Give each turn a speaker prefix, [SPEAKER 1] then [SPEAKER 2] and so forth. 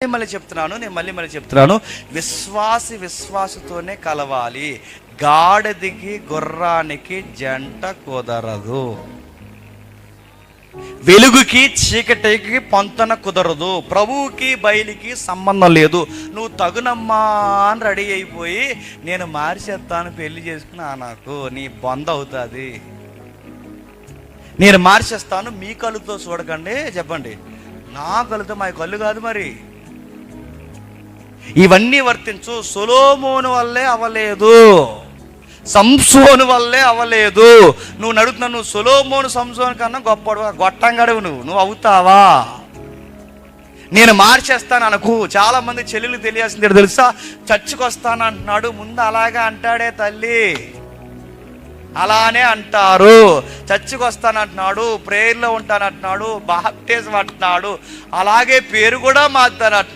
[SPEAKER 1] నేను మళ్ళీ చెప్తున్నాను, విశ్వాసతోనే కలవాలి. గాడిదకి గుర్రానికి జంట కుదరదు. వెలుగుకి చీకటికి పొంతన కుదరదు. ప్రభువుకి బయలుకి సంబంధం లేదు. నువ్వు తగునమ్మా అని రెడీ అయిపోయి నేను మార్చేస్తాను పెళ్లి చేసుకున్నా నాకు నీ బొంద అవుతుంది. నేను మార్చేస్తాను, మీ కళ్ళుతో చూడకండి, చెప్పండి నా కళ్ళుతో, మా కళ్ళు కాదు. మరి ఇవన్నీ వర్తించు. సొలొమోను వల్లే అవ్వలేదు, సంసోను వల్లే అవ్వలేదు. నువ్వు నడుగుతున్నావు, నువ్వు సొలొమోను సంసోను కన్నా గొప్పడు, గొట్టంగాడు నువ్వు అవుతావా? నేను మార్చేస్తాను అనకు. చాలా మంది చెల్లెలు తెలియాల్సింది తెలుసా, చర్చికి వస్తాను అంటున్నాడు, ముందు అలాగా అంటాడే తల్లి, అలానే అంటారు. చర్చికి వస్తానంటున్నాడు, ప్రేయర్లో ఉంటానంటున్నాడు, బాప్టిజం అంటున్నాడు, అలాగే పేరు కూడా మారుతానంటున్నాడు.